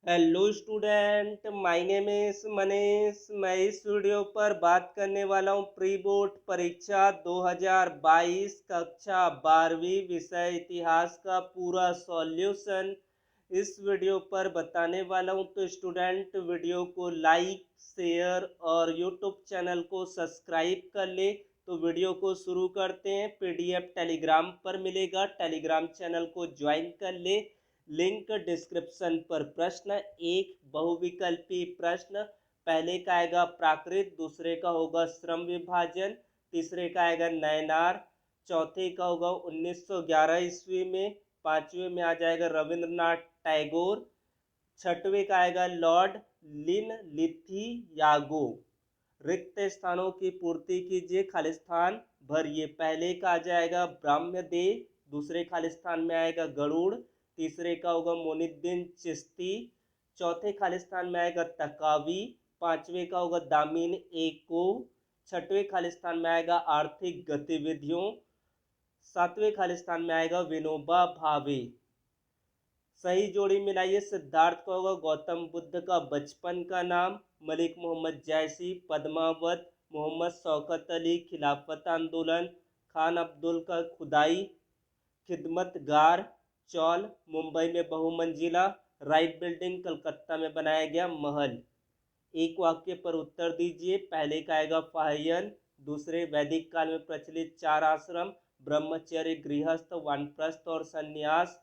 Hello student, my name is Manish. मैं इस video पर बात करने वाला हूँ प्री बोर्ड परीक्षा 2022 कक्षा 12वीं विषय इतिहास का पूरा सॉल्यूशन इस वीडियो पर बताने वाला हूँ। तो स्टूडेंट वीडियो को लाइक, शेयर और यूट्यूब चैनल को सब्सक्राइब कर ले। तो वीडियो को शुरू करते हैं। पीडीएफ टेलीग्राम पर मिलेगा, टेलीग्राम चैनल को ज्वाइन कर ले। लिंक डिस्क्रिप्शन पर। प्रश्न एक, बहुविकल्पी प्रश्न। पहले का आएगा प्राकृत, दूसरे का होगा श्रम विभाजन, तीसरे का आएगा नयनार, चौथे का होगा 1911 ईस्वी में, पांचवें में आ जाएगा रविंद्रनाथ टैगोर, छठवें का आएगा लॉर्ड लिन लिथियागो। रिक्त स्थानों की पूर्ति कीजिए, खालिस्तान भरिए। पहले का आ जाएगा ब्रह्मदेव, दूसरे खालिस्तान में आएगा गरुड़, तीसरे का होगा मोइनुद्दीन चिश्ती, चौथे खालिस्तान में आएगा तकावी, पांचवे का होगा दामिन एको, छठवें खालिस्तान में आएगा आर्थिक गतिविधियों, सातवें खालिस्तान में आएगा विनोबा भावे। सही जोड़ी मिलाइए। सिद्धार्थ का होगा गौतम बुद्ध का बचपन का नाम, मलिक मोहम्मद जैसी पद्मावत, मोहम्मद शौकत अली खिलाफत आंदोलन, खान अब्दुल का खुदाई खिदमतगार चौल, मुंबई में बहुमंजिला, राइट बिल्डिंग कलकत्ता में बनाया गया महल। एक वाक्य पर उत्तर दीजिए। पहले का आएगा फाहियन, दूसरे वैदिक काल में प्रचलित चार आश्रम, ब्रह्मचर्य, गृहस्थ, वानप्रस्थ और संन्यास।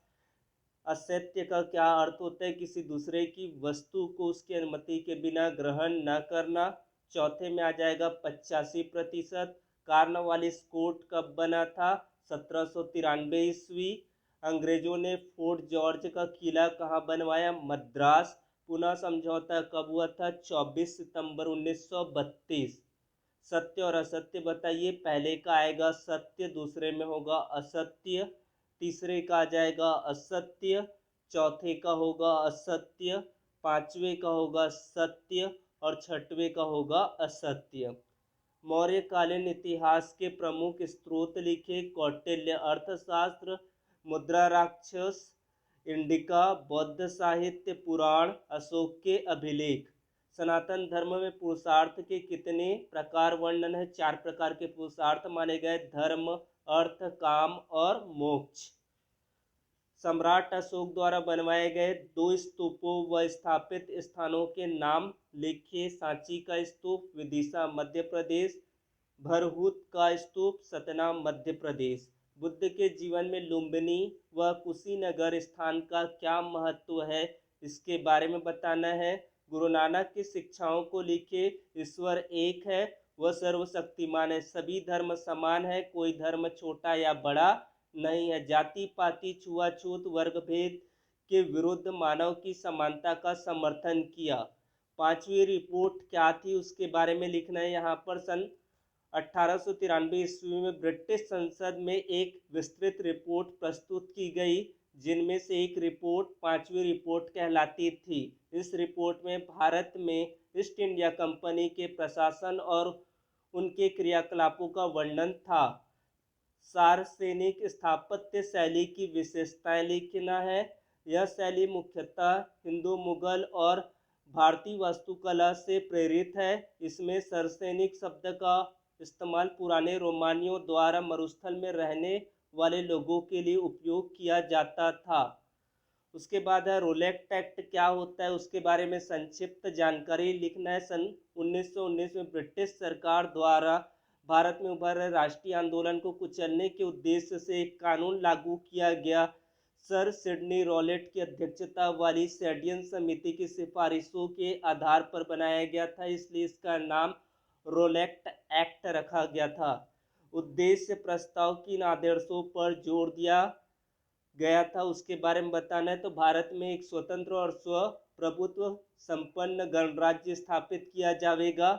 असत्य का क्या अर्थ होता है? किसी दूसरे की वस्तु को उसकी अनुमति के बिना ग्रहण न करना। चौथे में आ जाएगा 85%। कार्नवालिस कोड कब बना था? 1793 ईस्वी। अंग्रेजों ने फोर्ट जॉर्ज का किला कहाँ बनवाया? मद्रास। पुनः समझौता कब हुआ था? 24 सितंबर 1932। सत्य और असत्य बताइए। पहले का आएगा सत्य, दूसरे में होगा असत्य, तीसरे का आ जाएगा असत्य, चौथे का होगा असत्य, पांचवे का होगा सत्य और छठवें का होगा असत्य। मौर्यकालीन इतिहास के प्रमुख स्रोत लिखे। कौटिल्य अर्थशास्त्र, मुद्रा राक्षस, इंडिका, बौद्ध साहित्य, पुराण, अशोक के अभिलेख। सनातन धर्म में पुरुषार्थ के कितने प्रकार वर्णन है? 4 प्रकार के पुरुषार्थ माने गए, धर्म, अर्थ, काम और मोक्ष। सम्राट अशोक द्वारा बनवाए गए 2 स्तूपों व स्थापित स्थानों के नाम लिखिए। सांची का स्तूप विदिशा मध्य प्रदेश, भरहुत का स्तूप सतना मध्य प्रदेश। बुद्ध के जीवन में लुम्बिनी व कुशीनगर स्थान का क्या महत्व है? इसके बारे में बताना है। गुरु नानक की शिक्षाओं को लिखे। ईश्वर एक है, वह सर्वशक्तिमान है, सभी धर्म समान है, कोई धर्म छोटा या बड़ा नहीं है, जाति पाति छुआछूत वर्ग भेद के विरुद्ध मानव की समानता का समर्थन किया। पांचवी रिपोर्ट क्या थी उसके बारे में लिखना है यहाँ पर। सन 1893 ईस्वी में ब्रिटिश संसद में एक विस्तृत रिपोर्ट प्रस्तुत की गई, जिनमें से एक रिपोर्ट पांचवी रिपोर्ट कहलाती थी। इस रिपोर्ट में भारत में ईस्ट इंडिया कंपनी के प्रशासन और उनके क्रियाकलापों का वर्णन था। सार्वजनिक स्थापत्य शैली की विशेषताएं लिखना है। यह शैली मुख्यतः हिंदू, मुगल और भारतीय वास्तुकला से प्रेरित है। इसमें सार्वजनिक शब्द का इस्तेमाल पुराने रोमानियों द्वारा मरुस्थल में रहने वाले लोगों के लिए उपयोग किया जाता था। उसके बाद है रोलेक्ट एक्ट क्या होता है उसके बारे में संक्षिप्त जानकारी लिखना है। सन 1919 में ब्रिटिश सरकार द्वारा भारत में उभर रहे राष्ट्रीय आंदोलन को कुचलने के उद्देश्य से एक कानून लागू किया गया। सर सिडनी रॉलेट की अध्यक्षता वाली सेडियन समिति की सिफारिशों के आधार पर बनाया गया था, इसलिए इसका नाम रोलेक्ट एक्ट रखा गया था। उद्देश्य प्रस्ताव किन आदर्शों पर जोर दिया गया था उसके बारे में बताना है। तो भारत में एक स्वतंत्र और स्वप्रभुत्व संपन्न गणराज्य स्थापित किया जाएगा।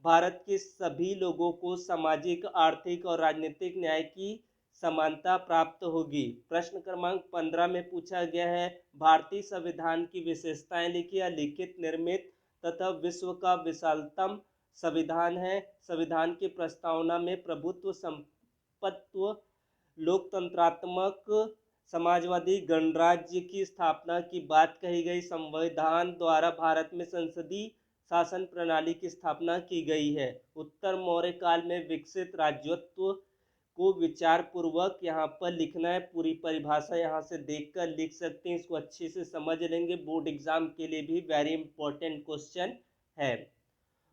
भारत के सभी लोगों को सामाजिक, आर्थिक और राजनीतिक न्याय की समानता प्राप्त होगी। प्रश्न क्रमांक 15 में पूछा गया है भारतीय संविधान की विशेषताएं लिखिए। लिखित, निर्मित तथा विश्व का विशालतम संविधान है। संविधान की प्रस्तावना में प्रभुत्व, संपत्व, लोकतंत्रात्मक समाजवादी गणराज्य की स्थापना की बात कही गई। संविधान द्वारा भारत में संसदीय शासन प्रणाली की स्थापना की गई है। उत्तर मौर्य काल में विकसित राज्यत्व को विचार पूर्वक यहाँ पर लिखना है। पूरी परिभाषा यहाँ से देखकर लिख सकते हैं, इसको अच्छे से समझ लेंगे। बोर्ड एग्जाम के लिए भी वेरी इंपॉर्टेंट क्वेश्चन है।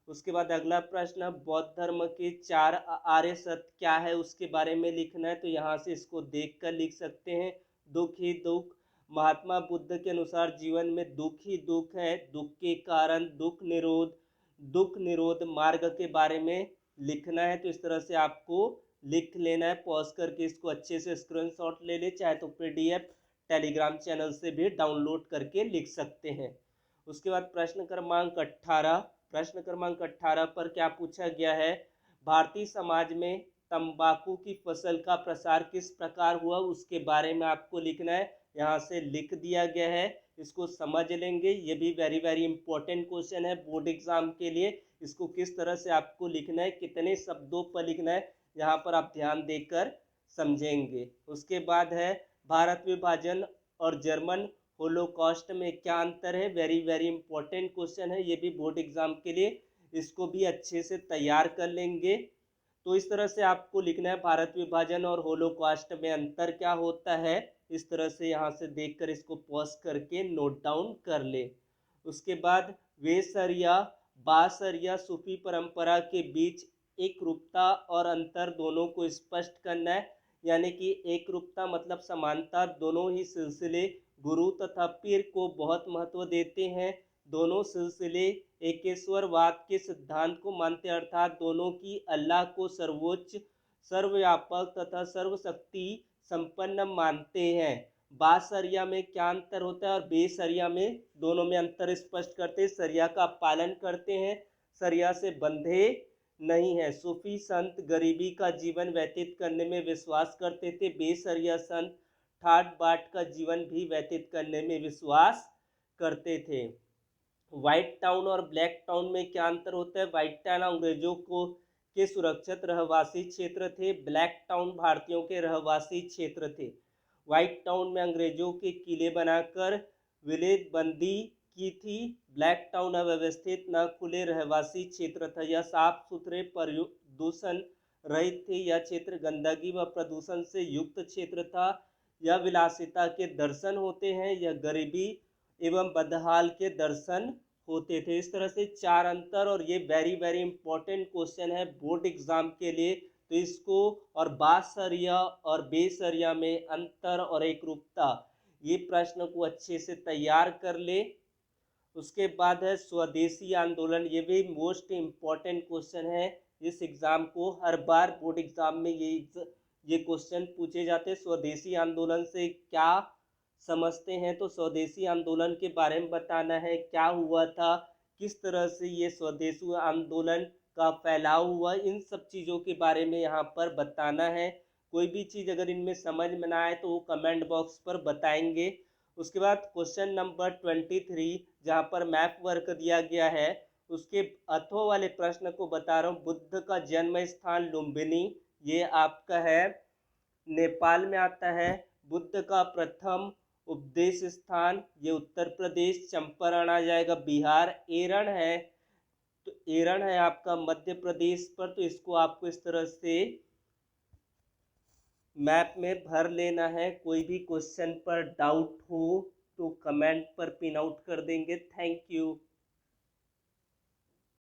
उसके बाद अगला प्रश्न, बौद्ध धर्म के 4 आर्य सत्य क्या है उसके बारे में लिखना है। तो यहाँ से इसको देखकर लिख सकते हैं। दुख ही दुख, महात्मा बुद्ध के अनुसार जीवन में दुख ही दुख है। दुख के कारण, दुख निरोध मार्ग के बारे में लिखना है। तो इस तरह से आपको लिख लेना है। पॉज करके इसको अच्छे से स्क्रीनशॉट ले ले, चाहे तो पीडीएफ टेलीग्राम चैनल से भी डाउनलोड करके लिख सकते हैं। उसके बाद प्रश्न क्रमांक 18 पर क्या पूछा गया है, भारतीय समाज में तंबाकू की फसल का प्रसार किस प्रकार हुआ उसके बारे में आपको लिखना है। यहाँ से लिख दिया गया है, इसको समझ लेंगे। ये भी वेरी वेरी इंपॉर्टेंट क्वेश्चन है बोर्ड एग्जाम के लिए। इसको किस तरह से आपको लिखना है, कितने शब्दों पर लिखना है, यहाँ पर आप ध्यान देकर समझेंगे। उसके बाद है भारत विभाजन और जर्मन होलोकॉस्ट में क्या अंतर है। वेरी वेरी इंपॉर्टेंट क्वेश्चन है, ये भी बोर्ड एग्जाम के लिए। इसको भी अच्छे से तैयार कर लेंगे। तो इस तरह से आपको लिखना है, भारत विभाजन और होलोकॉस्ट में अंतर क्या होता है। इस तरह से यहाँ से देखकर इसको पॉज करके नोट डाउन कर ले। उसके बाद वेसरिया बासरिया सूफी परंपरा के बीच एक रूपता और अंतर दोनों को स्पष्ट करना है। यानी कि एक रूपता मतलब समानता, दोनों ही सिलसिले गुरु तथा पीर को बहुत महत्व देते हैं। दोनों सिलसिले एकेश्वरवाद के सिद्धांत को मानते, अर्थात दोनों की अल्लाह को सर्वोच्च, सर्वव्यापक तथा सर्वशक्ति संपन्न मानते हैं। बासरिया में क्या अंतर होता है और बेसरिया में, दोनों में अंतर स्पष्ट करते हैं। सरिया का पालन करते हैं, सरिया से बंधे नहीं है। सूफी संत गरीबी का जीवन व्यतीत करने में विश्वास करते थे। बेसरिया संत ठाट बाट का जीवन भी व्यतीत करने में विश्वास करते थे। व्हाइट टाउन और ब्लैक टाउन में क्या अंतर होता है। व्हाइट टाउन अंग्रेजों को के सुरक्षित रहवासी क्षेत्र थे। ब्लैक टाउन भारतीयों के रहवासी क्षेत्र थे। व्हाइट टाउन में अंग्रेजों के किले बनाकर विलेदबंदी की थी। ब्लैक टाउन अव्यवस्थित न खुले रहवासी क्षेत्र था। यह साफ सुथरे प्रदूषण रहित थे। यह क्षेत्र गंदगी व प्रदूषण से युक्त क्षेत्र था। यह विलासिता के दर्शन होते हैं, यह गरीबी एवं बदहाल के दर्शन होते थे। इस तरह से 4 अंतर, और ये वेरी वेरी इंपॉर्टेंट क्वेश्चन है बोर्ड एग्जाम के लिए। तो इसको, और बासरिया और बेसरिया में अंतर और एकरूपता, ये प्रश्न को अच्छे से तैयार कर ले। उसके बाद है स्वदेशी आंदोलन, ये भी मोस्ट इम्पॉर्टेंट क्वेश्चन है। इस एग्जाम को हर बार बोर्ड एग्जाम में ये क्वेश्चन पूछे जाते हैं। स्वदेशी आंदोलन से क्या समझते हैं, तो स्वदेशी आंदोलन के बारे में बताना है, क्या हुआ था, किस तरह से ये स्वदेशी आंदोलन का फैलाव हुआ, इन सब चीज़ों के बारे में यहाँ पर बताना है। कोई भी चीज़ अगर इनमें समझ में ना आए तो वो कमेंट बॉक्स पर बताएंगे। उसके बाद क्वेश्चन नंबर 23 जहाँ पर मैप वर्क दिया गया है, उसके अथवा वाले प्रश्न को बता रहा हूँ। बुद्ध का जन्म स्थान लुम्बिनी, ये आपका है नेपाल में आता है। बुद्ध का प्रथम उपदेश स्थान, ये उत्तर प्रदेश। चंपारण आ जाएगा बिहार। एरण है, तो एरण है आपका मध्य प्रदेश पर। तो इसको आपको इस तरह से मैप में भर लेना है। कोई भी क्वेश्चन पर डाउट हो तो कमेंट पर पिन आउट कर देंगे। Thank you.